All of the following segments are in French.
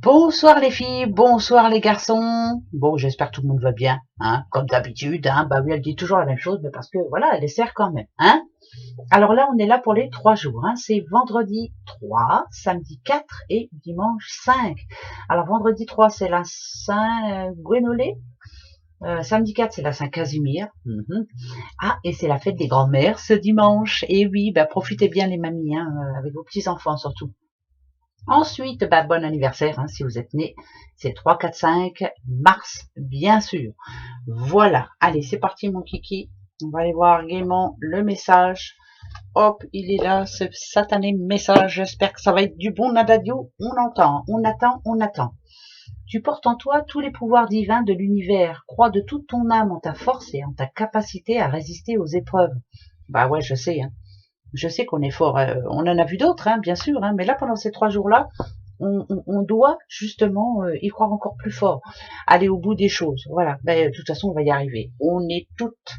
Bonsoir les filles, bonsoir les garçons. Bon, j'espère que tout le monde va bien, hein, comme d'habitude, hein. Bah oui, elle dit toujours la même chose, mais parce que voilà, elle sert quand même, hein. Alors là, on est là pour les 3 jours, hein. C'est vendredi 3, samedi 4 et dimanche 5. Alors vendredi 3, c'est la Saint-Gwenolé. Samedi 4, c'est la Saint-Casimir. Ah, et c'est la fête des grands-mères ce dimanche. Et oui, bah profitez bien les mamies, hein, avec vos petits-enfants surtout. Ensuite, bah, bon anniversaire, hein, si vous êtes né, c'est 3, 4, 5 mars, bien sûr. Voilà, allez, c'est parti mon kiki. On va aller voir gaiement le message. Hop, il est là, ce satané message. J'espère que ça va être du bon nadadio. On entend, on attend, on attend. Tu portes en toi tous les pouvoirs divins de l'univers. Crois de toute ton âme en ta force et en ta capacité à résister aux épreuves. Bah ouais, je sais, hein. Je sais qu'on est fort, on en a vu d'autres, hein, bien sûr, hein, mais là, pendant ces 3 jours-là, on doit justement y croire encore plus fort, aller au bout des choses. Voilà, ben, de toute façon, on va y arriver. On est toutes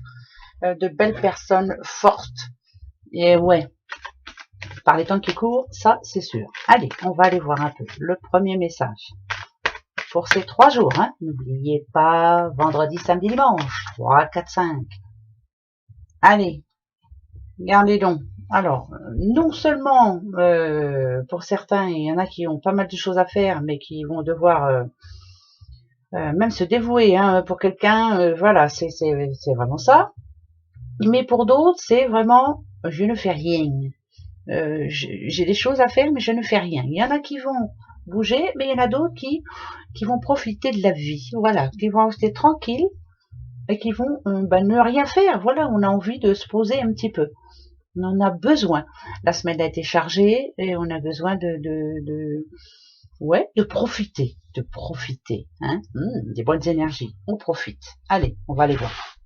de belles personnes fortes. Et ouais, par les temps qui courent, ça, c'est sûr. Allez, on va aller voir un peu le premier message. Pour ces 3 jours, hein, n'oubliez pas, vendredi, samedi, dimanche, 3, 4, 5. Allez, regardez donc. Alors, non seulement pour certains, il y en a qui ont pas mal de choses à faire, mais qui vont devoir même se dévouer, hein, pour quelqu'un, voilà, c'est vraiment ça. Mais pour d'autres, c'est vraiment je ne fais rien. J'ai des choses à faire, mais je ne fais rien. Il y en a qui vont bouger, mais il y en a d'autres qui vont profiter de la vie, voilà, qui vont rester tranquilles et qui vont ne rien faire. Voilà, on a envie de se poser un petit peu. On en a besoin. La semaine a été chargée et on a besoin ouais, de profiter, hein, des bonnes énergies. On profite. Allez, on va les voir.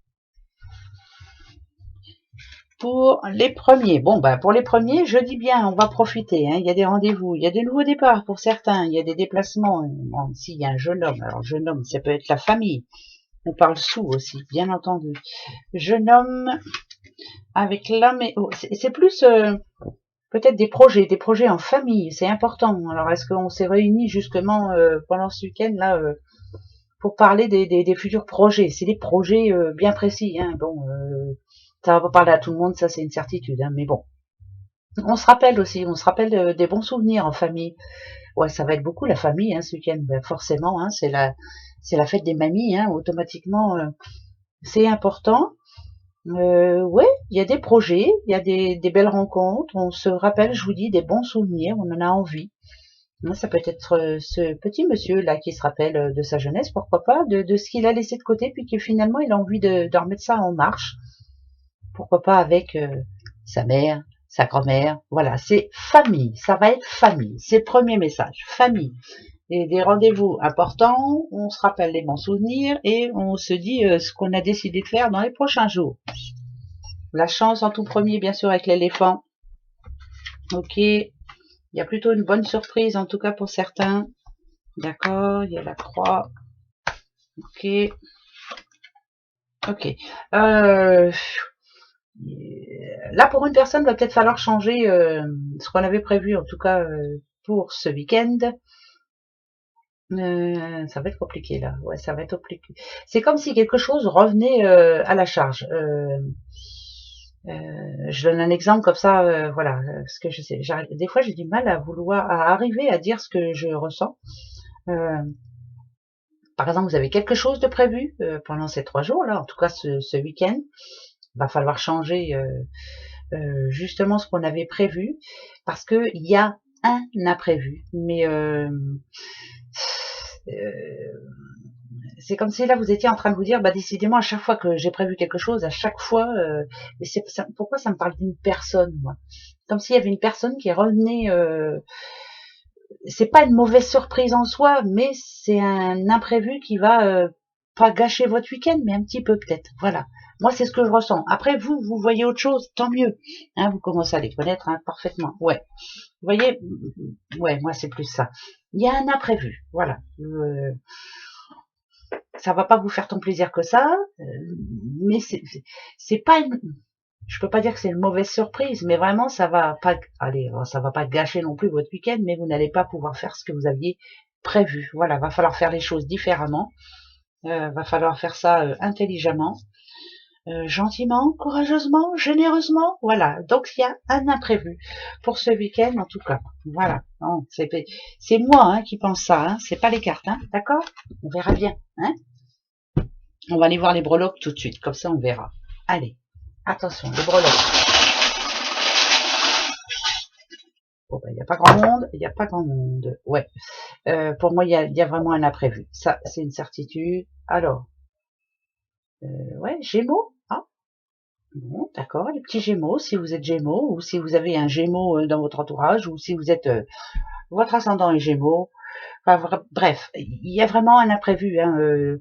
Pour les premiers, bon bah pour les premiers, je dis bien, on va profiter. Hein. Il y a des rendez-vous, il y a des nouveaux départs pour certains, il y a des déplacements. Bon, s'il y a un jeune homme, alors jeune homme, ça peut être la famille. On parle sous aussi, bien entendu. Jeune homme avec l'homme, c'est plus peut-être des projets en famille, c'est important. Alors est-ce qu'on s'est réunis justement pendant ce week-end là pour parler des futurs projets? C'est des projets bien précis, hein. Bon, ça va pas parler à tout le monde, ça c'est une certitude, hein, mais bon. On se rappelle aussi, on se rappelle des bons souvenirs en famille. Ouais, ça va être beaucoup la famille, hein, ce week-end, ben, forcément, hein, c'est la fête des mamies, hein, automatiquement, c'est important. Ouais, il y a des projets, il y a des belles rencontres, on se rappelle, je vous dis, des bons souvenirs, on en a envie. Ça peut être ce petit monsieur là qui se rappelle de sa jeunesse, pourquoi pas, de ce qu'il a laissé de côté, puis que finalement il a envie de remettre ça en marche. Pourquoi pas avec sa mère, sa grand-mère. Voilà, c'est famille, ça va être famille. C'est le premier message, famille. Et des rendez-vous importants, on se rappelle les bons souvenirs et on se dit ce qu'on a décidé de faire dans les prochains jours. La chance en tout premier, bien sûr, avec l'éléphant. Ok, il y a plutôt une bonne surprise, en tout cas pour certains. D'accord, il y a la croix. Ok. Ok. Là, pour une personne, il va peut-être falloir changer ce qu'on avait prévu, en tout cas pour ce week-end. Ça va être compliqué là. Ouais, ça va être compliqué. C'est comme si quelque chose revenait à la charge. Je donne un exemple comme ça, voilà, parce que je sais, des fois j'ai du mal à arriver à dire ce que je ressens. Par exemple, vous avez quelque chose de prévu pendant ces 3 jours là, en tout cas ce week-end. Va falloir changer justement ce qu'on avait prévu parce que il y a un imprévu. Mais c'est comme si là vous étiez en train de vous dire, bah décidément à chaque fois que j'ai prévu quelque chose, à chaque fois, mais pourquoi ça me parle d'une personne, moi, comme s'il y avait une personne qui revenait. C'est pas une mauvaise surprise en soi, mais c'est un imprévu qui va pas gâcher votre week-end, mais un petit peu peut-être. Voilà. Moi, c'est ce que je ressens. Après, vous voyez autre chose, tant mieux. Hein, vous commencez à les connaître parfaitement. Ouais. Vous voyez, ouais, moi, c'est plus ça. Il y a un imprévu. Voilà. Ça va pas vous faire tant plaisir que ça, mais c'est pas une, je peux pas dire que c'est une mauvaise surprise, mais vraiment ça va pas, allez, ça va pas gâcher non plus votre week-end, mais vous n'allez pas pouvoir faire ce que vous aviez prévu. Voilà, va falloir faire les choses différemment. Va falloir faire ça intelligemment, gentiment, courageusement, généreusement. Voilà, donc il y a un imprévu pour ce week-end en tout cas. Voilà, c'est moi hein, qui pense ça, hein, c'est pas les cartes, hein, d'accord? On verra bien. Hein, on va aller voir les breloques tout de suite, comme ça on verra. Allez, attention, les breloques. Bon, ben, il n'y a pas grand monde, il n'y a pas grand monde. Ouais, pour moi, il y a vraiment un imprévu. Ça, c'est une certitude. Alors, ouais, Gémeaux. Ah, bon, d'accord, les petits Gémeaux, si vous êtes Gémeaux, ou si vous avez un Gémeaux dans votre entourage, ou si vous êtes votre ascendant est Gémeaux. Enfin, bref, il y a vraiment un imprévu. Hein,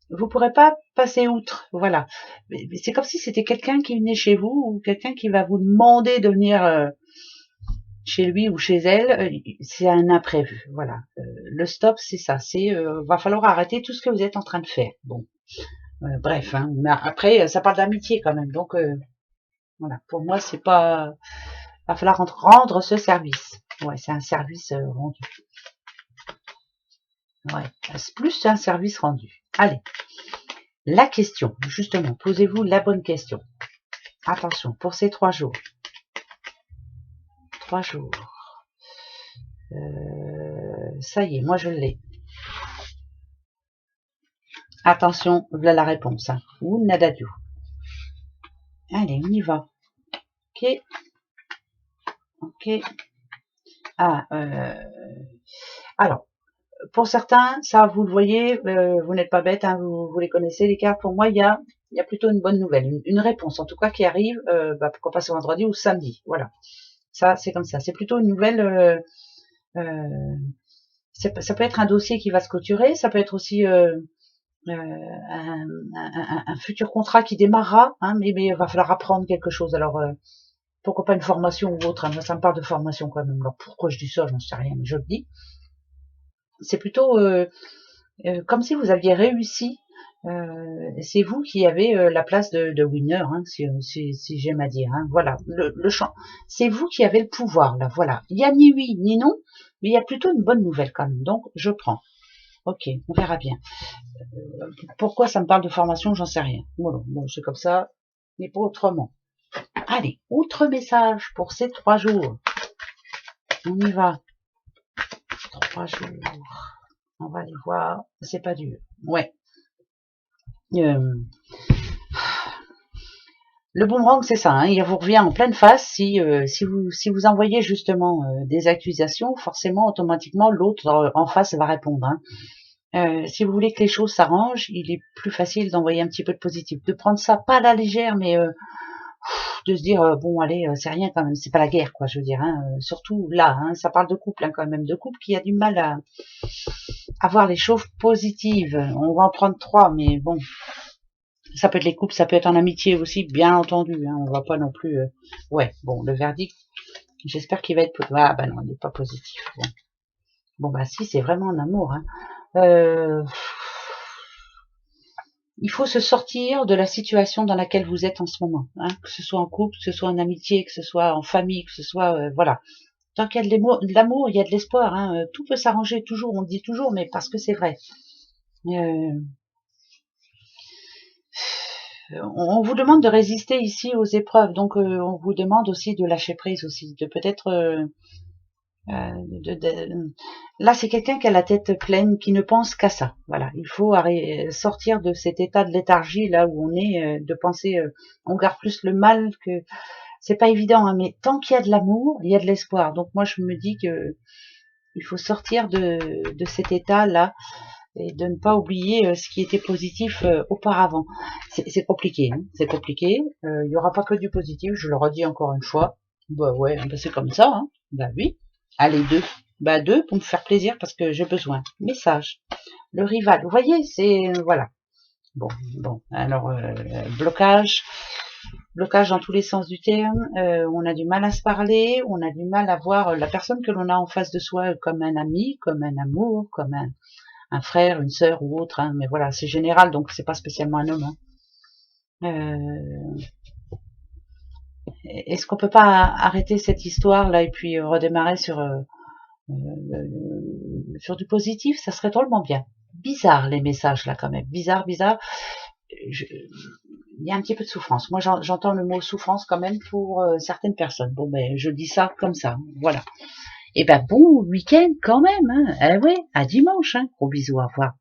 vous pourrez pas passer outre, voilà. Mais c'est comme si c'était quelqu'un qui venait chez vous, ou quelqu'un qui va vous demander de venir chez lui ou chez elle, c'est un imprévu. Voilà. Le stop, c'est ça. C'est va falloir arrêter tout ce que vous êtes en train de faire. Bon, bref. Hein, mais après, ça parle d'amitié quand même. Donc voilà. Pour moi, c'est pas. Va falloir rendre ce service. Ouais, c'est un service rendu. Ouais, c'est plus un service rendu. Allez. La question, justement, posez-vous la bonne question. Attention, pour ces 3 jours. 3 jours. Ça y est, moi je l'ai. Attention, voilà la réponse. Hein. Ou Nadadio. Allez, on y va. Ok. Ok. Ah, alors, pour certains, ça, vous le voyez, vous n'êtes pas bête, hein, vous les connaissez, les cartes. Pour moi, il y a plutôt une bonne nouvelle, une réponse, en tout cas, qui arrive, pourquoi pas ce vendredi ou samedi. Voilà. Ça, c'est comme ça. C'est plutôt une nouvelle... ça peut être un dossier qui va se clôturer, ça peut être aussi un futur contrat qui démarrera, hein, mais il va falloir apprendre quelque chose. Alors, pourquoi pas une formation ou autre, hein, moi ça me parle de formation quand même. Alors pourquoi je dis ça, j'en sais rien, mais je le dis. C'est plutôt comme si vous aviez réussi, c'est vous qui avez la place de winner, hein, si j'aime à dire. Hein, voilà, le champ. C'est vous qui avez le pouvoir, là, voilà. Il n'y a ni oui, ni non, mais il y a plutôt une bonne nouvelle quand même, donc je prends. Ok, on verra bien. Pourquoi ça me parle de formation, j'en sais rien. Voilà, bon, c'est comme ça, mais pas autrement. Allez, autre message pour ces 3 jours. On y va. 3 jours. On va aller voir. C'est pas dur. Ouais. Le boomerang, c'est ça. Hein, il vous revient en pleine face si vous envoyez justement des accusations. Forcément, automatiquement, l'autre en face va répondre. Hein. Si vous voulez que les choses s'arrangent, il est plus facile d'envoyer un petit peu de positif, de prendre ça pas à la légère, mais de se dire bon allez, c'est rien quand même, c'est pas la guerre quoi, je veux dire. Hein, surtout là, hein, ça parle de couple hein, quand même, de couple qui a du mal à voir les choses positives. On va en prendre 3, mais bon, ça peut être les couples, ça peut être en amitié aussi, bien entendu. Hein, on va pas non plus. Ouais, bon, le verdict, j'espère qu'il va être. Ah bah non, il n'est pas positif. Bon bah si, c'est vraiment un amour. Hein. Il faut se sortir de la situation dans laquelle vous êtes en ce moment, hein, que ce soit en couple, que ce soit en amitié, que ce soit en famille, que ce soit voilà. Tant qu'il y a de l'amour, il y a de l'espoir. Hein, tout peut s'arranger toujours, on le dit toujours, mais parce que c'est vrai. On vous demande de résister ici aux épreuves, donc on vous demande aussi de lâcher prise aussi, de peut-être là c'est quelqu'un qui a la tête pleine, qui ne pense qu'à ça. Voilà, il faut sortir de cet état de léthargie là où on est, de penser, on garde plus le mal que c'est pas évident, hein, mais tant qu'il y a de l'amour, il y a de l'espoir. Donc moi je me dis que il faut sortir de cet état là et de ne pas oublier ce qui était positif auparavant. C'est compliqué, hein, c'est compliqué. Il y aura pas que du positif, je le redis encore une fois. Bah ouais, bah c'est comme ça. Hein. Bah oui. Allez, 2. Bah 2 pour me faire plaisir parce que j'ai besoin. Message. Le rival, vous voyez, c'est voilà. Bon, alors blocage dans tous les sens du terme. On a du mal à se parler, on a du mal à voir la personne que l'on a en face de soi comme un ami, comme un amour, comme un frère, une sœur ou autre. Hein, mais voilà, c'est général, donc c'est pas spécialement un homme. Hein. Est-ce qu'on peut pas arrêter cette histoire là et puis redémarrer sur sur du positif, ça serait drôlement bien. Bizarre les messages là quand même, bizarre. Il y a un petit peu de souffrance. Moi j'entends le mot souffrance quand même pour certaines personnes. Bon ben je dis ça comme ça, voilà. Et ben bon week-end quand même, hein. Eh ouais, à dimanche, hein. Gros bisous, au revoir.